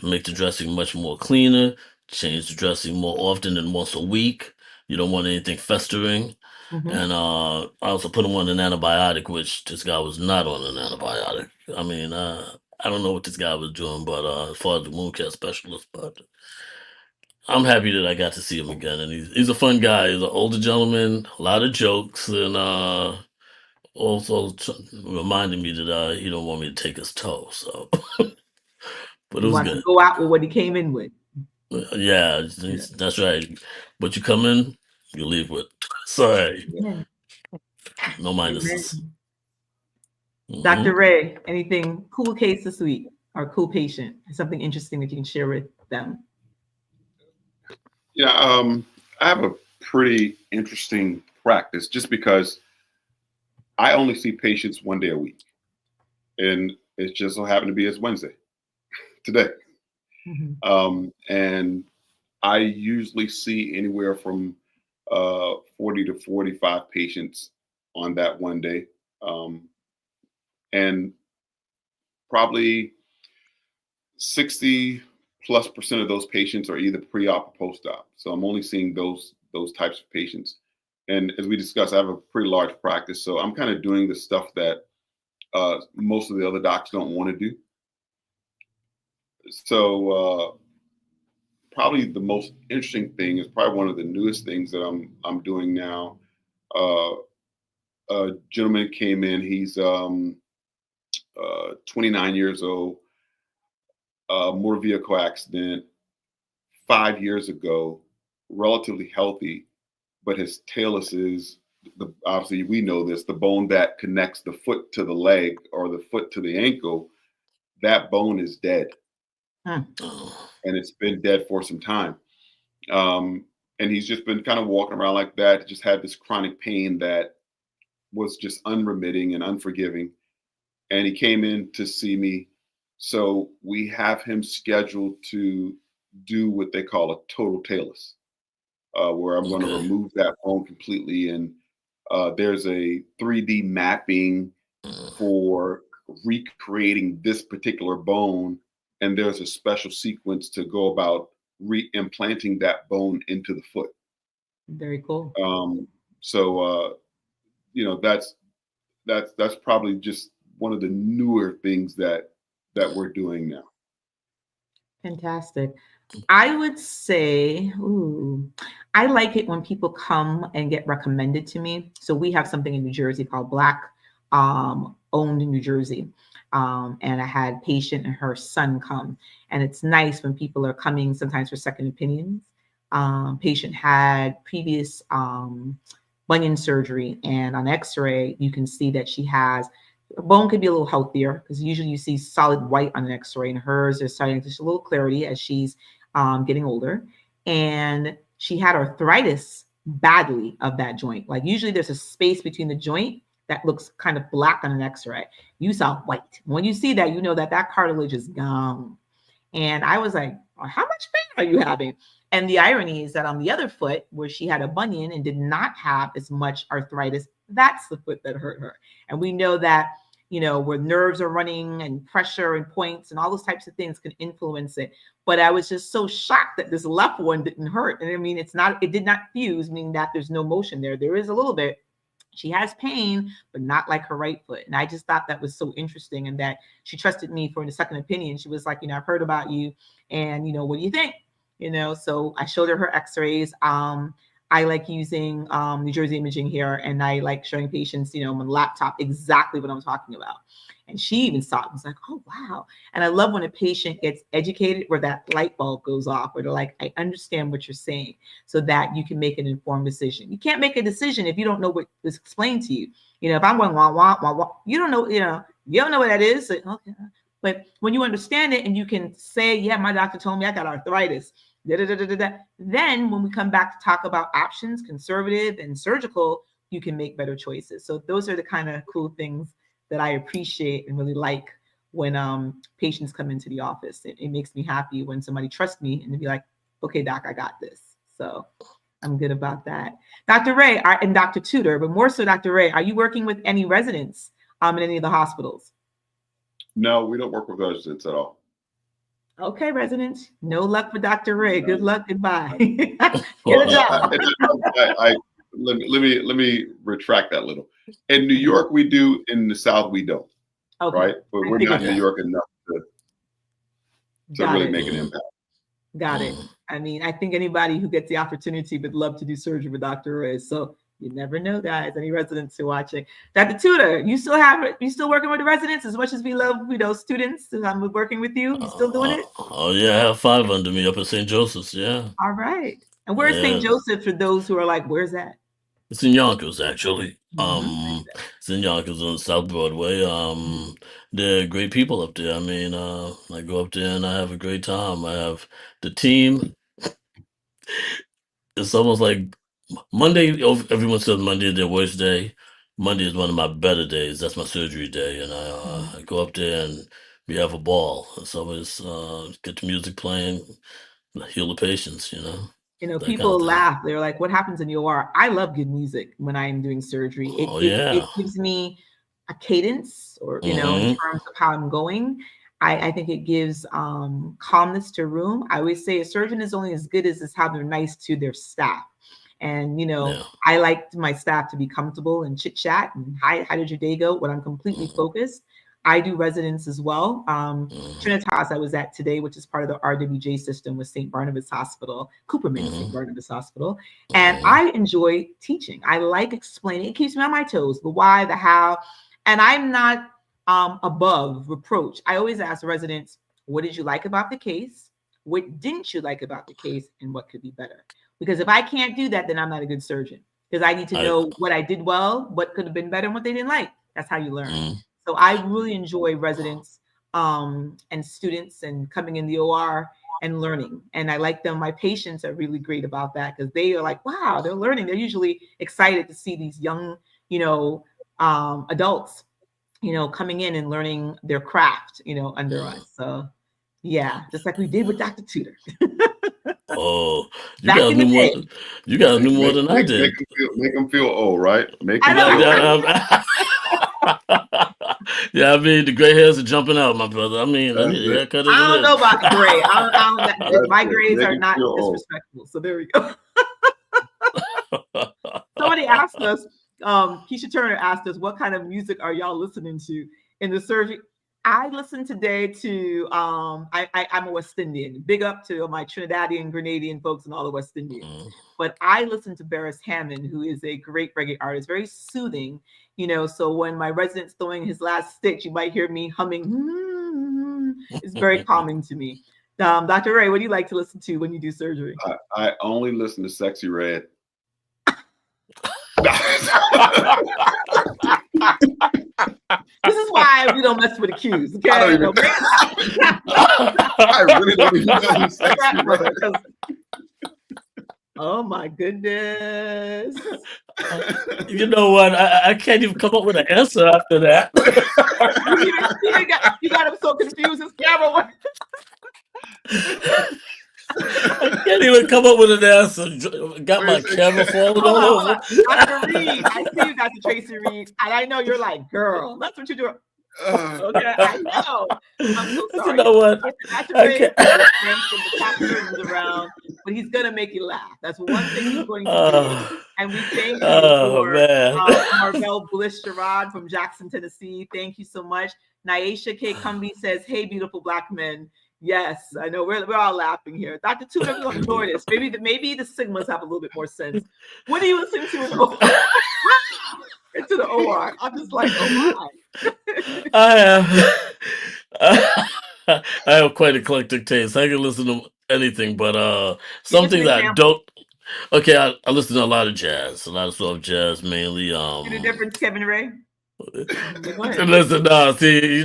make the dressing much more cleaner, change the dressing more often than once a week. You don't want anything festering. And I also put him on an antibiotic, which this guy was not on an antibiotic. I mean, I don't know what this guy was doing, but as far as the wound care specialist, but I'm happy that I got to see him again. And he's a fun guy. He's an older gentleman, a lot of jokes, and also reminded me that he don't want me to take his toe. So, but it He was wants to good. go out with what he came in with. Yeah, that's right. But you come in, you leave with. Sorry, Amen. no minuses. Dr. Ray, anything cool case this week or cool patient? Something interesting that you can share with them? Yeah, I have a pretty interesting practice just because I only see patients one day a week. And it just so happened to be it's Wednesday today. And I usually see anywhere from 40 to 45 patients on that one day. And probably 60+% of those patients are either pre-op or post-op. So I'm only seeing those types of patients. And as we discussed, I have a pretty large practice. So I'm kind of doing the stuff that most of the other docs don't want to do. So probably the most interesting thing is probably one of the newest things that I'm doing now. A gentleman came in. He's 29 years old. Motor vehicle accident 5 years ago. Relatively healthy, but his talus is obviously we know this. The bone that connects the foot to the leg or the foot to the ankle, that bone is dead. And it's been dead for some time. And he's just been kind of walking around like that, just had this chronic pain that was just unremitting and unforgiving. And he came in to see me. So we have him scheduled to do what they call a total talus, where I'm going to remove that bone completely. And there's a 3D mapping for recreating this particular bone. And there's a special sequence to go about re-implanting that bone into the foot. Very cool. So that's probably just one of the newer things that we're doing now. Fantastic. I would say, I like it when people come and get recommended to me. So we have something in New Jersey called Black Owned New Jersey. And I had a patient and her son come. And it's nice when people are coming sometimes for second opinions. Patient had previous bunion surgery, and on x-ray, you can see that she has a bone could be a little healthier because usually you see solid white on an x-ray, and hers is starting to show a little clarity as she's getting older. And she had arthritis badly of that joint. Like usually there's a space between the joint that looks kind of black on an x-ray. You saw white. When you see that, you know that that cartilage is gone. And I was like, how much pain are you having? And the irony is that on the other foot, where she had a bunion and did not have as much arthritis, that's the foot that hurt her. And we know that where nerves are running and pressure and points and all those types of things can influence it. But I was just so shocked that this left one didn't hurt. And I mean, it did not fuse, meaning that there's no motion there. There is a little bit. She has pain, but not like her right foot. And I just thought that was so interesting, and that she trusted me for a second opinion. She was like, I've heard about you, and what do you think? So I showed her x-rays. I like using New Jersey imaging here, and I like showing patients, on my laptop exactly what I'm talking about. And she even saw it and was like, oh, wow. And I love when a patient gets educated, where that light bulb goes off, where they're like, I understand what you're saying, so that you can make an informed decision. You can't make a decision if you don't know what was explained to you. If I'm going, wah, wah, wah, wah, you don't know, you don't know what that is. So, okay. But when you understand it and you can say, yeah, my doctor told me I got arthritis, then when we come back to talk about options, conservative and surgical, you can make better choices. So those are the kind of cool things that I appreciate and really like when patients come into the office. It makes me happy when somebody trusts me and to be like, okay, doc, I got this. So I'm good about that. Dr. Ray and Dr. Tudor, but more so Dr. Ray, are you working with any residents in any of the hospitals? No, we don't work with residents at all. Okay, residents, no luck for Dr. Ray. Good luck, goodbye. Get a job. Let me retract that a little. In New York, we do. In the South, we don't. Okay. Right? But we're not in New York enough to really make an impact. Got it. I mean, I think anybody who gets the opportunity would love to do surgery with Dr. Ray. So you never know, guys. Any residents who are watching. Dr. Tudor, you still working with the residents as much as we love, students? I'm working with you. You still doing it? Oh yeah, I have 5 under me up at St. Joseph's. Yeah. All right. And where's St. Joseph for those who are like, where's that? It's in Yonkers, actually. It's in Yonkers on South Broadway. They're great people up there. I mean, I go up there and I have a great time. I have the team. It's almost like Monday. Everyone says Monday is their worst day. Monday is one of my better days. That's my surgery day, and I go up there and we have a ball. It's always get the music playing, heal the patients. People laugh. They're like, what happens in the OR? I love good music when I am doing surgery. It gives me a cadence, or, in terms of how I'm going. I think it gives calmness to a room. I always say a surgeon is only as good as how they're nice to their staff. And, I like my staff to be comfortable and chit chat and how did your day go? When I'm completely focused. I do residents as well. Trinitas I was at today, which is part of the RWJ system with St. Barnabas Hospital, Cooperman St. Barnabas Hospital. And I enjoy teaching. I like explaining. It keeps me on my toes, the why, the how. And I'm not above reproach. I always ask residents, what did you like about the case? What didn't you like about the case? And what could be better? Because if I can't do that, then I'm not a good surgeon. Because I need to know what I did well, what could have been better, and what they didn't like. That's how you learn. So I really enjoy residents and students and coming in the OR and learning. And I like them. My patients are really great about that, because they are like, wow, they're learning. They're usually excited to see these young, adults, coming in and learning their craft, under us. So yeah, just like we did with Dr. Tudor. Oh, you got to do more than I did. Make them feel old, right? Yeah, I mean, the gray hairs are jumping out, my brother. I mean, I don't know about the gray. My grays are not disrespectful. So there we go. Somebody asked us, Keisha Turner asked us, what kind of music are y'all listening to in the surgery? I listened today to, I'm a West Indian. Big up to my Trinidadian, Grenadian folks and all the West Indians. But I listen to Barris Hammond, who is a great reggae artist, very soothing. So when my resident's throwing his last stitch, you might hear me humming. It's very calming to me. Dr. Ray, what do you like to listen to when you do surgery? I only listen to Sexy Red. This is why we don't mess with the cues. Okay? I really don't even know Sexy Red. Oh my goodness. You know what? I can't even come up with an answer after that. you got him so confused. His camera went. I can't even come up with an answer. Got my camera falling all over. Dr. Reed, I see you, Dr. Tracy Reed, and I know you're like, girl, that's what you're doing. Okay, I know. I'm so You sorry. know what? Dr. I Ray can't. is the strength of the top surgeons around, but he's gonna make you laugh. That's one thing he's going to do. And we thank you Oh for man. Marvell Bliss Sherrod from Jackson, Tennessee. Thank you so much. Naisha K. Cumby says, "Hey, beautiful black men." Yes, I know we're all laughing here. Dr. Tudor, we're gonna ignore this. Maybe the Sigmas have a little bit more sense. What are you listening to in the OR? Into the OR. I'm just like, oh my. I have I have quite eclectic taste. I can listen to anything, but Give us an something that I example. don't. Okay, I listen to a lot of jazz, a lot of soft jazz, mainly. See the difference, Kevin Ray? Go ahead. Listen, see,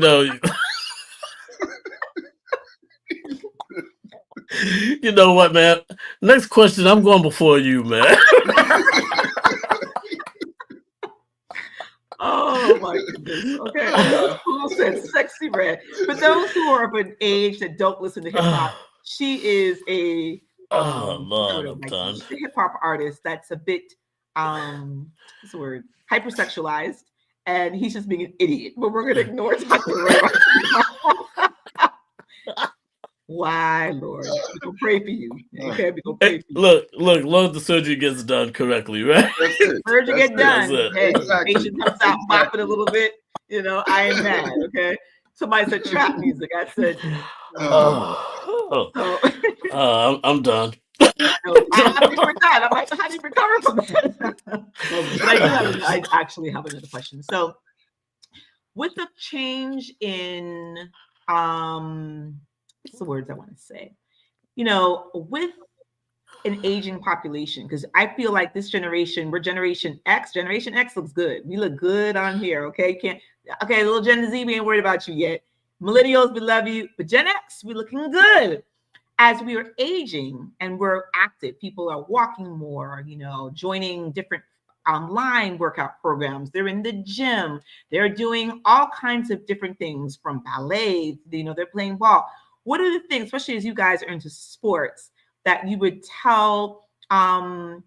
you know what, man. Next question, I'm going before you, man. Oh my goodness. Okay. Who said sexy red? For those who are of an age that don't listen to hip hop, she is a Oh Lord, I'm she's done. a hip hop artist that's a bit what's the word? Hypersexualized, and he's just being an idiot. But we're gonna ignore Dr. Ray right now. Why, Lord? We gonna pray for you. Okay, we gonna pray for you. Look, long the surgery gets done correctly, right? That's it. Surgery get That's done. it. Hey, Exactly. patient comes out bopping a little bit. I ain't mad. Okay. Somebody said trap music. I said, so I'm done. I think we're done. I'm like, how do you recover from that? But I actually have another question. So, with the change in what's the words I want to say? With an aging population, because I feel like this generation, we're Generation X. Generation X looks good. We look good on here. Okay, little Gen Z, we ain't worried about you yet. Millennials, we love you, but Gen X, we looking good. As we are aging and we're active, people are walking more, joining different online workout programs. They're in the gym. They're doing all kinds of different things from ballet, they're playing ball. What are the things, especially as you guys are into sports, that you would tell, your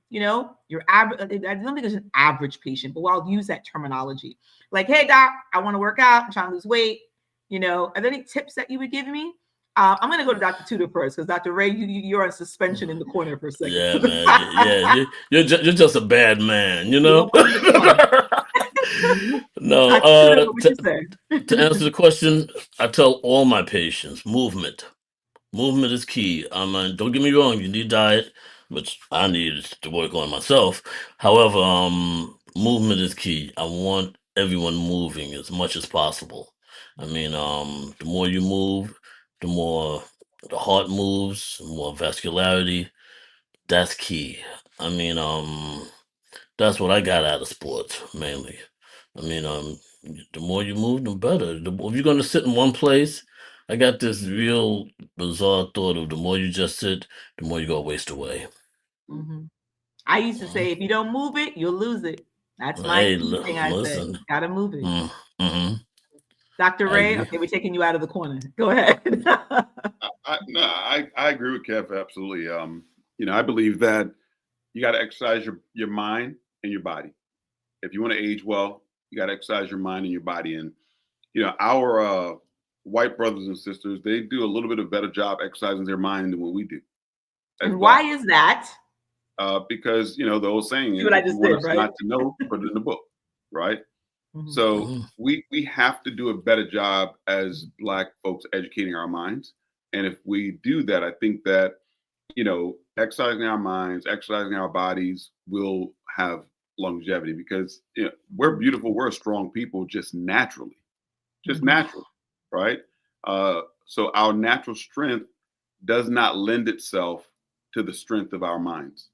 average, I don't think there's an average patient, but I'll use that terminology. Like, hey, doc, I want to work out. I'm trying to lose weight. Are there any tips that you would give me? I'm going to go to Dr. Tudor first, because Dr. Ray, you're on suspension in the corner for a second. Yeah, man. Yeah, you're just a bad man, No, No, what you say? to answer the question, I tell all my patients, movement. Movement is key. Don't get me wrong, you need diet, which I need to work on myself. However, movement is key. I want everyone moving as much as possible. The more you move, the more the heart moves, the more vascularity. That's key. I mean, that's what I got out of sports mainly. I mean, um, the more you move, the better. If you're gonna sit in one place, I got this real bizarre thought of the more you just sit, the more you go waste away. Mhm. I used to say, Mhm. if you don't move it, you'll lose it. That's my Hey, key thing. I said, listen. gotta move it. Mm-hmm. Dr. I Ray, agree. okay, we're taking you out of the corner. Go ahead. I agree with Kev absolutely. I believe that you got to exercise your mind and your body. If you want to age well, you got to exercise your mind and your body. And our white brothers and sisters, they do a little bit of better job exercising their mind than what we do. And why is that? Because the old saying See is, what I if you just want did, us right? not to know, put it in the book, right? Mhm. So Mhm. we have to do a better job as Black folks educating our minds. And if we do that, I think that exercising our minds, exercising our bodies will have longevity, because we're beautiful, we're strong people just naturally, Mhm. right? So our natural strength does not lend itself to the strength of our minds.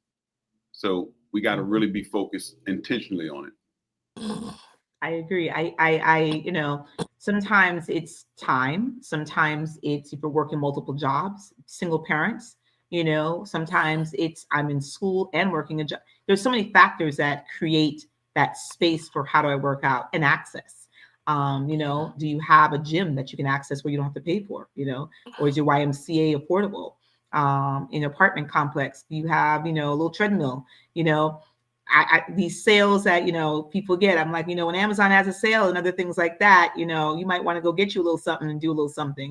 So we got to really be focused intentionally on it. I agree. Sometimes it's time. Sometimes it's if you're working multiple jobs, single parents, sometimes it's I'm in school and working a job. There's so many factors that create that space for how do I work out and access. Do you have a gym that you can access where you don't have to pay for, or is your YMCA affordable? In an apartment complex, do you have, a little treadmill, these sales that, people get, I'm like, when Amazon has a sale and other things like that, you might want to go get you a little something and do a little something.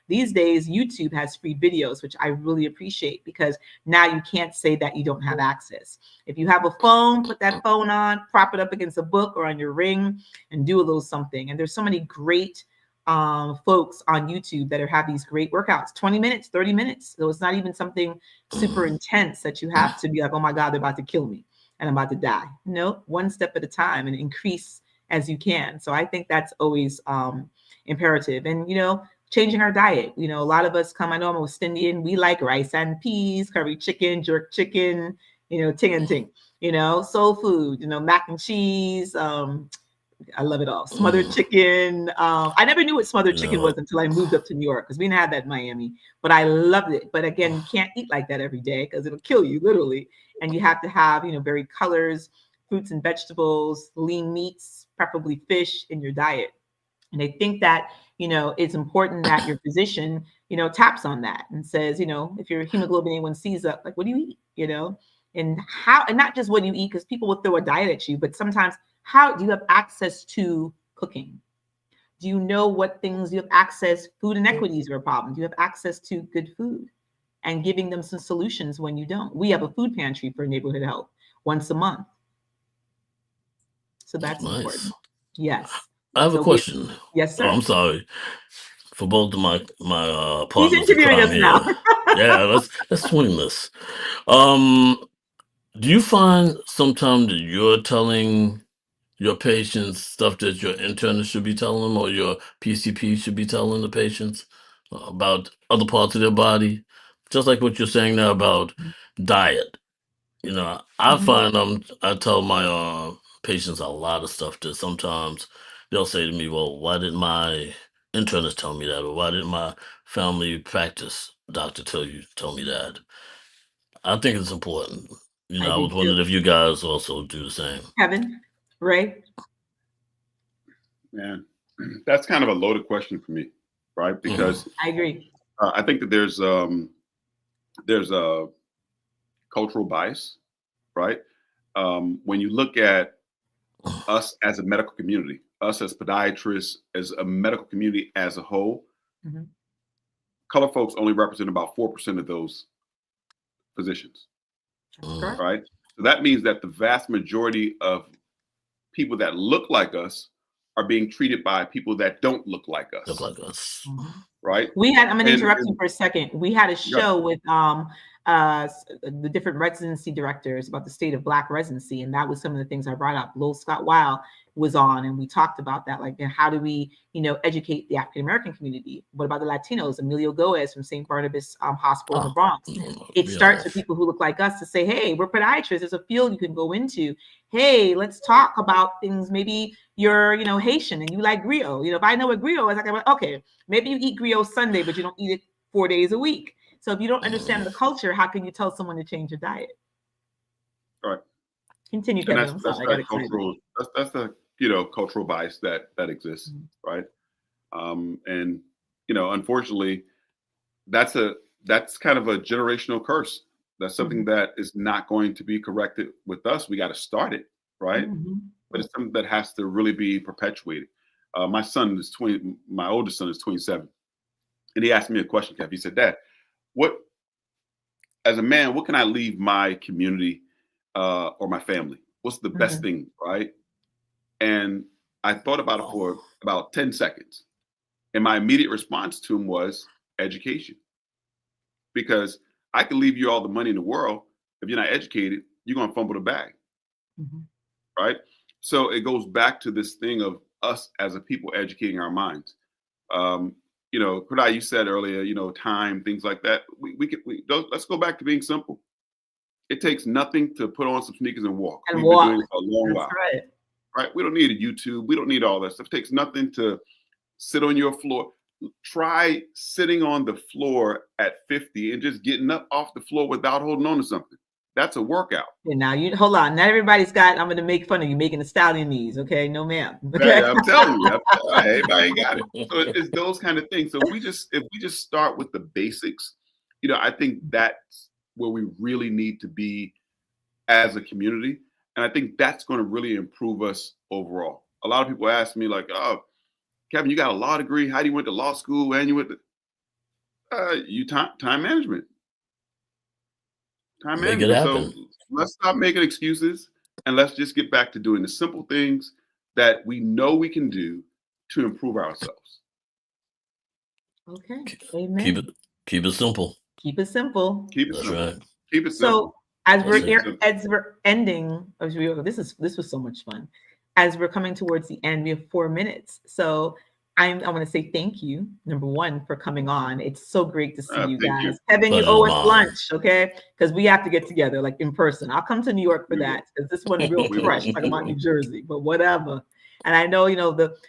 These days YouTube has free videos, which I really appreciate, because now you can't say that you don't have access. If you have a phone, put that phone on, prop it up against a book or on your ring and do a little something. And there's so many great folks on YouTube that have these great workouts, 20 minutes, 30 minutes. So it's not even something super intense that you have to be like, oh my God, they're about to kill me and I'm about to die. No, one step at a time, and increase as you can. So I think that's always imperative. And, changing our diet. A lot of us come, I know I'm West Indian, we like rice and peas, curry chicken, jerk chicken, ting and ting, soul food, mac and cheese, I love it all. Smothered chicken. I never knew what smothered chicken was until I moved up to New York, because we didn't have that in Miami, but I loved it. But again, you can't eat like that every day because it'll kill you, literally. And you have to have, varied colors, fruits and vegetables, lean meats, preferably fish in your diet. And I think that, it's important that your physician, taps on that and says, if your hemoglobin A1C is up, like, what do you eat, and how, and not just what you eat, because people will throw a diet at you, but sometimes, how do you have access to cooking? Do you know what things you have access? Food inequities are a problem. Do you have access to good food? And giving them some solutions when you don't. We have a food pantry for neighborhood health once a month. So that's nice. Important. Yes. I have a question. Yes, sir. Oh, I'm sorry for both of my He's partners in interviewing crime us here. now. Yeah, let's swing this. Do you find sometimes that you're telling your patients stuff that your internist should be telling them, or your PCP should be telling the patients about other parts of their body? Just like what you're saying now about diet. I find I tell my patients a lot of stuff that sometimes they'll say to me, well, why didn't my internist tell me that? Or why didn't my family practice doctor tell me that? I think it's important. I was wondering if you guys also do the same. Kevin, Ray? Man, that's kind of a loaded question for me, right? Because I agree. I think that there's a cultural bias, right? When you look at us as a medical community, us as podiatrists, as a medical community as a whole, color folks only represent about 4% of those physicians, right? So that means that the vast majority of people that look like us are being treated by people that don't look like us. Right? We had, I'm going to interrupt you for a second. We had a show with the different residency directors about the state of Black residency. And that was some of the things I brought up. Lil Scott Weil was on, and we talked about that. Like, how do we, educate the African-American community? What about the Latinos? Emilio Goez from St. Barnabas Hospital in the Bronx. It starts with people who look like us to say, hey, we're podiatrists. There's a field you can go into. Hey, let's talk about things. Maybe you're, Haitian and you like griot. If I know what griot is, I can be like, okay, maybe you eat griot Sunday, but you don't eat it 4 days a week. So if you don't understand the culture, how can you tell someone to change your diet? All right. Continue, Kevin. That's the cultural bias that exists, right? And unfortunately, that's kind of a generational curse. That's something that is not going to be corrected with us. We got to start it, right? But it's something that has to really be perpetuated. My son is 20. My oldest son is 27, and he asked me a question, Kev. He said, "Dad, as a man, what can I leave my community or my family? What's the best thing, right?" And I thought about it for about 10 seconds. And my immediate response to him was education. Because I can leave you all the money in the world. If you're not educated, you're going to fumble the bag. Right? So it goes back to this thing of us as a people educating our minds. Kodai, you said earlier, time, things like that. Let's go back to being simple. It takes nothing to put on some sneakers and walk. We've been doing it for a long while. Right? We don't need a YouTube. We don't need all that stuff. It takes nothing to sit on your floor. Try sitting on the floor at 50 and just getting up off the floor without holding on to something. That's a workout. And now you hold on. Not everybody's got. I'm going to make fun of you making the stallion knees. Okay, no, ma'am. Okay? I'm telling you, everybody got it. So it's those kind of things. So if we just start with the basics, I think that's where we really need to be as a community. And I think that's going to really improve us overall. A lot of people ask me like, oh, Kevin, you got a law degree. How do you went to law school and you went to time management? Time Make it management. happen. So let's stop making excuses and let's just get back to doing the simple things that we know we can do to improve ourselves. Okay. Amen. Keep it simple. Keep it simple. Keep it That's simple. right. Keep it So simple. as That's we're ending, this was so much fun. As we're coming towards the end, we have 4 minutes. So I want to say thank you, number one, for coming on. It's so great to see you Thank guys. you. Kevin, you Pleasure's owe us mine. lunch, okay? Because we have to get together like in person. I'll come to New York for We that because this one real We fresh, will. talking about New Jersey, but whatever. And I know,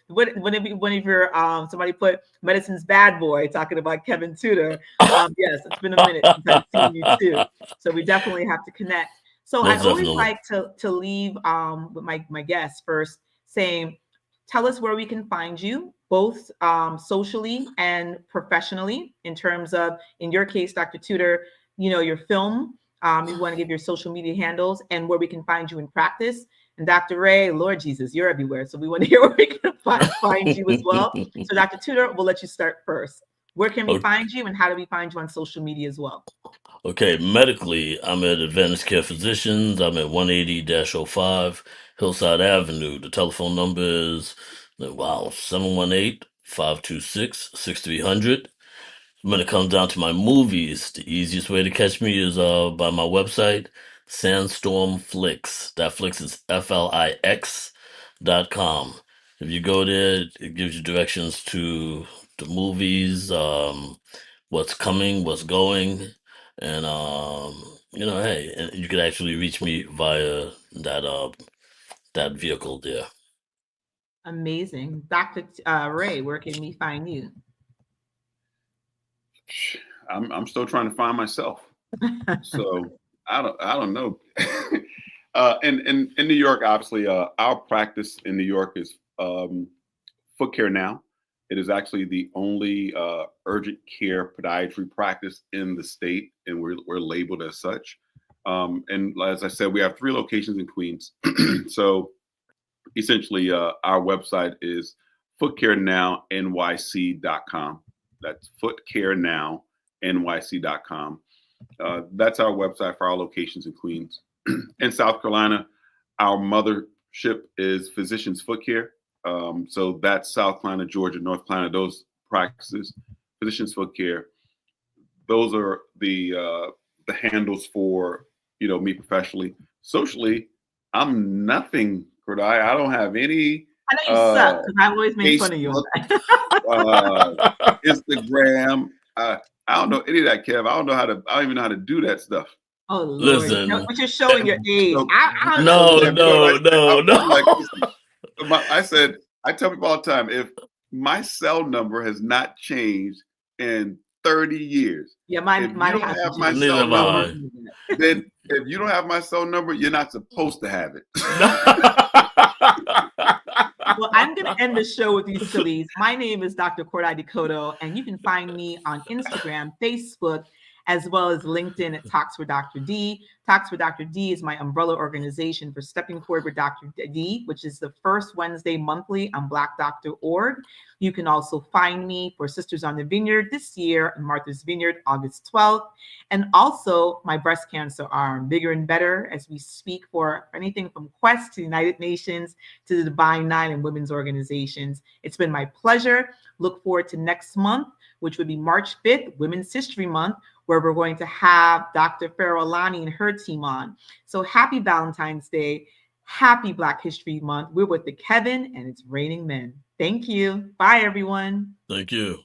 one of your somebody put Medicine's Bad Boy talking about Kevin Tudor. Yes, it's been a minute since I've seen you too. So we definitely have to connect. So I Most always definitely. like to leave with my guests first saying, tell us where we can find you, both socially and professionally, in terms of, in your case, Dr. Tudor, your film. You want to give your social media handles and where we can find you in practice. And Dr. Ray, Lord Jesus, you're everywhere. So we want to hear where we can find you as well. So Dr. Tudor, we'll let you start first. Where can we Okay. find you and how do we find you on social media as well? Okay, medically, I'm at Advanced Care Physicians. I'm at 180-05 Hillside Avenue. The telephone number is, 718-526-6300. When it comes down to my movies, the easiest way to catch me is by my website, Sandstorm Flix. That Flix is FLIX.com. If you go there, it gives you directions to the movies, what's coming, what's going, and hey, and you can actually reach me via that vehicle there. Amazing. Dr. Ray, where can we find you? I'm still trying to find myself. So I don't know. In New York, obviously, our practice in New York is Foot Care Now. It is actually the only urgent care podiatry practice in the state, and we're labeled as such. And as I said, we have 3 locations in Queens. So essentially, our website is footcarenownYC.com. That's footcarenownYC.com. That's our website for our locations in Queens. In South Carolina, our mothership is Physicians Foot Care. So that's South Carolina, Georgia, North Carolina, those practices, Physicians Foot Care. Those are the handles for me professionally. Socially, I'm nothing, Corday. I don't have any. I know you suck because I always make fun of you. Instagram. I don't know any of that, Kev. I don't even know how to do that stuff. Oh Lord! Listen, But you're showing your age. So- I No. I said, I tell people all the time, if my cell number has not changed in 30 years, Yeah, if mine you don't hasn't have my changed. Neither cell have number, I. then if you don't have my cell number, you're not supposed to have it. Well, I'm going to end the show with these sillies. My name is Dr. Corday Decoto, and you can find me on Instagram, Facebook, as well as LinkedIn at Talks with Dr. D. Talks with Dr. D is my umbrella organization for Stepping Forward with Dr. D, which is the first Wednesday monthly on blackdoctor.org. You can also find me for Sisters on the Vineyard this year in Martha's Vineyard, August 12th. And also my breast cancer arm, Bigger and Better, as we speak for anything from Quest to the United Nations to the Divine Nine and women's organizations. It's been my pleasure. Look forward to next month, which would be March 5th, Women's History Month, where we're going to have Dr. Farah Alani and her team on. So happy Valentine's Day. Happy Black History Month. We're with the Kevin, and it's raining men. Thank you. Bye, everyone. Thank you.